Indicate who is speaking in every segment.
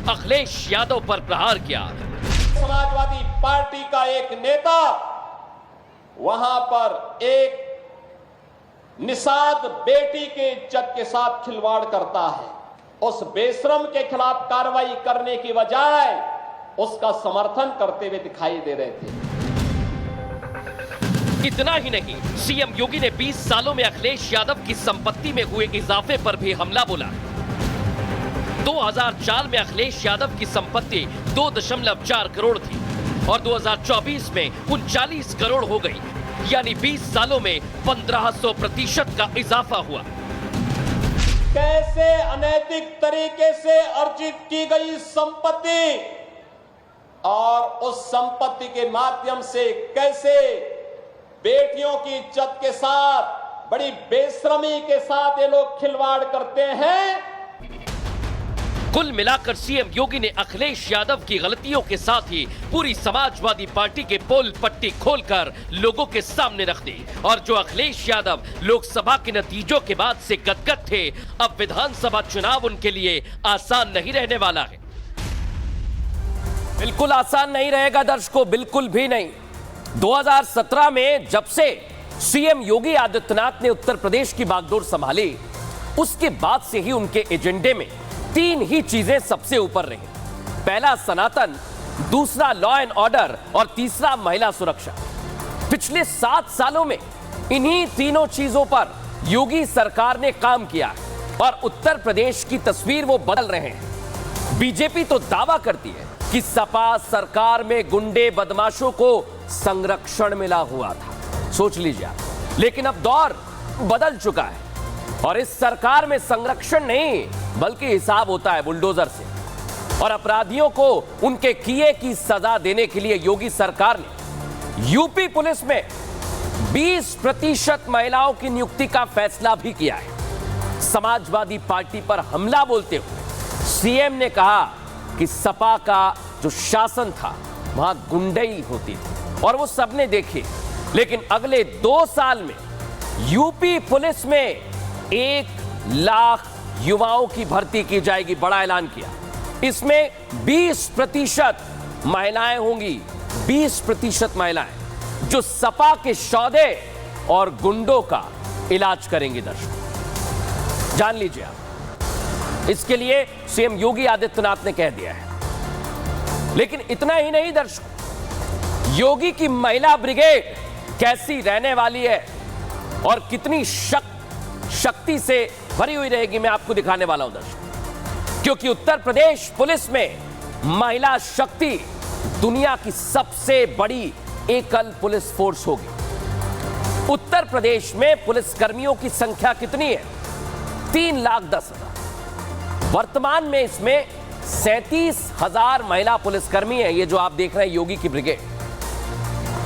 Speaker 1: अखिलेश यादव पर प्रहार किया।
Speaker 2: समाजवादी पार्टी का एक नेता वहां पर एक निषाद बेटी के इज्जत के साथ खिलवाड़ करता है। उस बेशरम के खिलाफ कार्रवाई करने की बजाय उसका समर्थन करते हुए दिखाई दे रहे थे।
Speaker 1: इतना ही नहीं, सीएम योगी ने 20 सालों में अखिलेश यादव की संपत्ति में हुए इजाफे पर भी हमला बोला। 2004 में अखिलेश यादव की संपत्ति 2.4 करोड़ थी और 2024 में 39 करोड़ हो गई, यानी 20 सालों में 1500% का इजाफा हुआ।
Speaker 2: कैसे अनैतिक तरीके से अर्जित की गई संपत्ति और उस संपत्ति के माध्यम से कैसे बेटियों की इज्जत के साथ बड़ी बेशर्मी के साथ ये लोग खिलवाड़ करते हैं।
Speaker 1: कुल मिलाकर सीएम योगी ने अखिलेश यादव की गलतियों के साथ ही पूरी समाजवादी पार्टी के पोल पट्टी खोलकर लोगों के सामने रख दी। और जो अखिलेश यादव लोकसभा के नतीजों के बाद से गदगद थे, अब विधानसभा चुनाव उनके लिए आसान नहीं रहने वाला है। बिल्कुल आसान नहीं रहेगा दर्शकों, बिल्कुल भी नहीं। 2017 में जब से सीएम योगी आदित्यनाथ ने उत्तर प्रदेश की बागडोर संभाली, उसके बाद से ही उनके एजेंडे में 3 ही चीजें सबसे ऊपर रही। पहला सनातन, दूसरा लॉ एंड ऑर्डर और तीसरा महिला सुरक्षा। पिछले 7 सालों में इन्हीं तीनों चीजों पर योगी सरकार ने काम किया और उत्तर प्रदेश की तस्वीर वो बदल रहे हैं। बीजेपी तो दावा करती है कि सपा सरकार में गुंडे बदमाशों को संरक्षण मिला हुआ था। सोच लीजिए आप, लेकिन अब दौर बदल चुका है और इस सरकार में संरक्षण नहीं बल्कि हिसाब होता है बुलडोजर से। और अपराधियों को उनके किए की सजा देने के लिए योगी सरकार ने यूपी पुलिस में 20% महिलाओं की नियुक्ति का फैसला भी किया है। समाजवादी पार्टी पर हमला बोलते हुए सीएम ने कहा कि सपा का जो शासन था वहां गुंडई होती थी और वो सबने देखी, लेकिन अगले 2 साल में यूपी पुलिस में 1 लाख युवाओं की भर्ती की जाएगी। बड़ा ऐलान किया। इसमें 20% महिलाएं होंगी, 20% महिलाएं जो सपा के सौदे और गुंडों का इलाज करेंगे। दर्शक जान लीजिए आप, इसके लिए सीएम योगी आदित्यनाथ ने कह दिया है। लेकिन इतना ही नहीं दर्शक, योगी की महिला ब्रिगेड कैसी रहने वाली है और कितनी शक्ति से भरी हुई रहेगी, मैं आपको दिखाने वाला हूं दर्शक। क्योंकि उत्तर प्रदेश पुलिस में महिला शक्ति दुनिया की सबसे बड़ी एकल पुलिस फोर्स होगी। उत्तर प्रदेश में पुलिसकर्मियों की संख्या कितनी है? 3,10,000। वर्तमान में इसमें 37,000 महिला पुलिसकर्मी हैं। ये जो आप देख रहे हैं योगी की ब्रिगेड,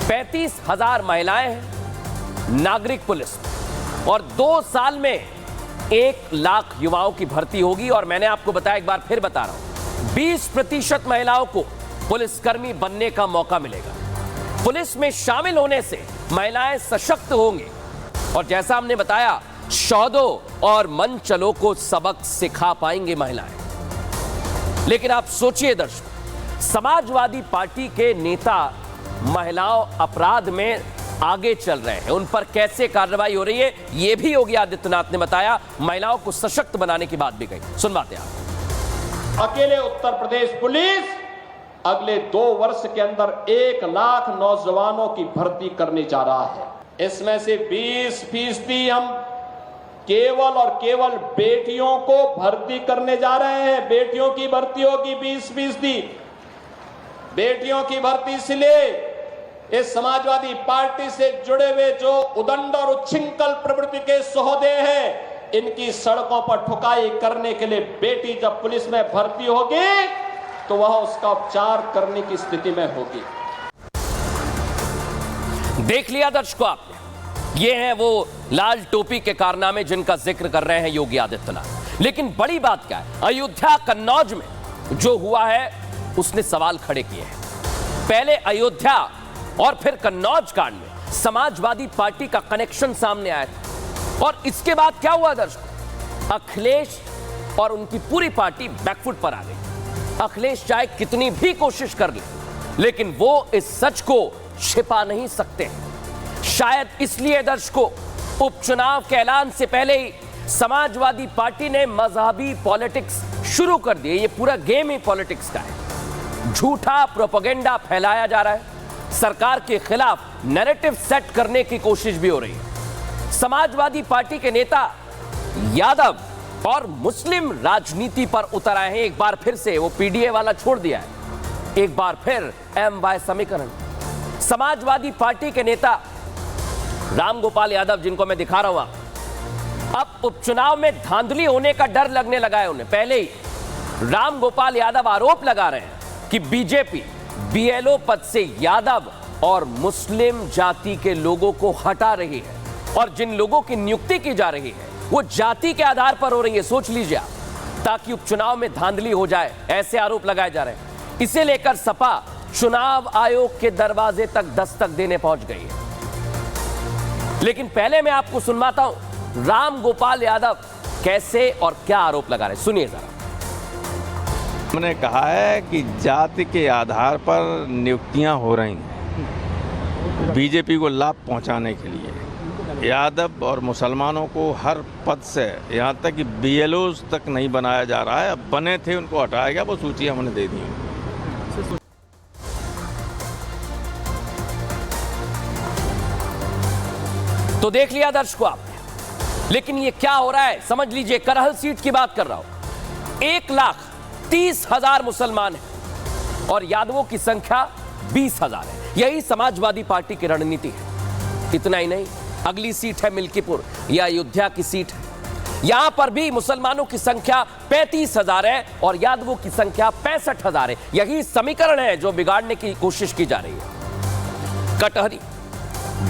Speaker 1: 35,000 महिलाएं हैं नागरिक पुलिस और 2 साल में 1 लाख युवाओं की भर्ती होगी। और मैंने आपको बताया, एक बार फिर बता रहा हूं, 20% महिलाओं को पुलिसकर्मी बनने का मौका मिलेगा। पुलिस में शामिल होने से महिलाएं सशक्त होंगी और जैसा हमने बताया, शौदों और मनचलों को सबक सिखा पाएंगे महिलाएं। लेकिन आप सोचिए दर्शकों, समाजवादी पार्टी के नेता महिलाओं अपराध में आगे चल रहे हैं, उन पर कैसे कार्रवाई हो रही है यह भी योगी आदित्यनाथ ने बताया। महिलाओं को सशक्त बनाने की बात भी कही, सुनवाते हैं आप।
Speaker 2: अकेले उत्तर प्रदेश पुलिस अगले 2 वर्ष के अंदर 1 लाख नौजवानों की भर्ती करने जा रहा है। इसमें से 20% हम केवल और केवल बेटियों को भर्ती करने जा रहे हैं। बेटियों की भर्ती होगी 20%। बेटियों की भर्ती इसलिए, इस समाजवादी पार्टी से जुड़े हुए जो उदंड और उच्छृंखल प्रवृत्ति के सौदे हैं, इनकी सड़कों पर ठुकाई करने के लिए बेटी जब पुलिस में भर्ती होगी तो वह उसका उपचार करने की स्थिति में होगी।
Speaker 1: देख लिया दर्शकों आपने, ये हैं वो लाल टोपी के कारनामे जिनका जिक्र कर रहे हैं योगी आदित्यनाथ। लेकिन बड़ी बात क्या है, अयोध्या कन्नौज में जो हुआ है उसने सवाल खड़े किए हैं। पहले अयोध्या और फिर कन्नौज कांड में समाजवादी पार्टी का कनेक्शन सामने आया था और इसके बाद क्या हुआ दर्शकों, अखिलेश और उनकी पूरी पार्टी बैकफुट पर आ गई। अखिलेश चाहे कितनी भी कोशिश कर ले, लेकिन वो इस सच को छिपा नहीं सकते। शायद इसलिए दर्शकों, उपचुनाव के ऐलान से पहले ही समाजवादी पार्टी ने मजहबी पॉलिटिक्स शुरू कर दी। ये पूरा गेम ही पॉलिटिक्स का है। झूठा प्रोपेगेंडा फैलाया जा रहा है, सरकार के खिलाफ नैरेटिव सेट करने की कोशिश भी हो रही है। समाजवादी पार्टी के नेता यादव और मुस्लिम राजनीति पर उतर आए हैं। एक बार फिर से वो पीडीए वाला छोड़ दिया है, एक बार फिर MY समीकरण। समाजवादी पार्टी के नेता रामगोपाल यादव, जिनको मैं दिखा रहा हूं, अब उपचुनाव में धांधली होने का डर लगने लगा है उन्हें। पहले ही रामगोपाल यादव आरोप लगा रहे हैं कि बीजेपी BLO पद से यादव और मुस्लिम जाति के लोगों को हटा रही है, और जिन लोगों की नियुक्ति की जा रही है वो जाति के आधार पर हो रही है। सोच लीजिए आप, ताकि उपचुनाव में धांधली हो जाए, ऐसे आरोप लगाए जा रहे हैं। इसे लेकर सपा चुनाव आयोग के दरवाजे तक दस्तक देने पहुंच गई है। लेकिन पहले मैं आपको सुनवाता हूं रामगोपाल यादव कैसे और क्या आरोप लगा रहे हैं, सुनिए जरा।
Speaker 3: हमने कहा है कि जाति के आधार पर नियुक्तियां हो रही हैं बीजेपी को लाभ पहुंचाने के लिए। यादव और मुसलमानों को हर पद से, यहां तक कि BLOs तक नहीं बनाया जा रहा है। अब बने थे उनको हटाया गया, वो सूची हमने दे दी।
Speaker 1: तो देख लिया दर्शकों आपने, लेकिन ये क्या हो रहा है समझ लीजिए। करहल सीट की बात कर रहा हूं, 1,30,000 मुसलमान हैं और यादवों की संख्या 20,000 है। यही समाजवादी पार्टी की रणनीति है। इतना ही नहीं, अगली सीट है मिल्कीपुर, यह अयोध्या की सीट है। यहां पर भी मुसलमानों की संख्या 35,000 है और यादवों की संख्या 65,000 है। यही समीकरण है जो बिगाड़ने की कोशिश की जा रही है। कटहरी,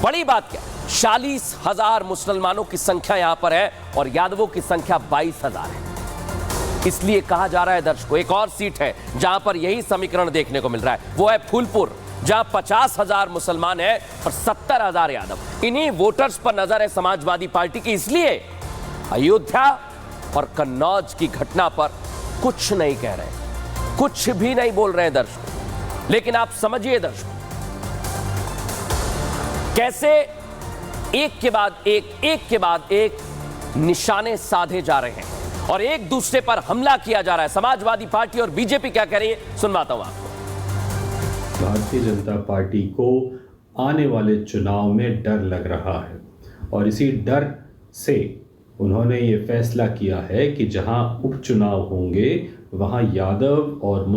Speaker 1: बड़ी बात क्या, 40,000 मुसलमानों की संख्या यहां पर है और यादवों की संख्या 22,000 है। इसलिए कहा जा रहा है दर्शकों, एक और सीट है जहां पर यही समीकरण देखने को मिल रहा है, वो है फूलपुर, जहां 50,000 मुसलमान है और 70,000 यादव। इन्हीं वोटर्स पर नजर है समाजवादी पार्टी की। इसलिए अयोध्या और कन्नौज की घटना पर कुछ नहीं कह रहे, कुछ भी नहीं बोल रहे हैं दर्शकों। लेकिन आप समझिए दर्शकों, कैसे एक के बाद एक निशाने साधे जा रहे हैं और एक दूसरे पर हमला किया जा रहा है। समाजवादी पार्टी और बीजेपी क्या कह रही है, सुनवाता हूं आपको।
Speaker 4: भारतीय जनता पार्टी को आने वाले चुनाव में डर लग रहा है और इसी डर से उन्होंने ये फैसला किया है कि जहां उपचुनाव होंगे वहां यादव और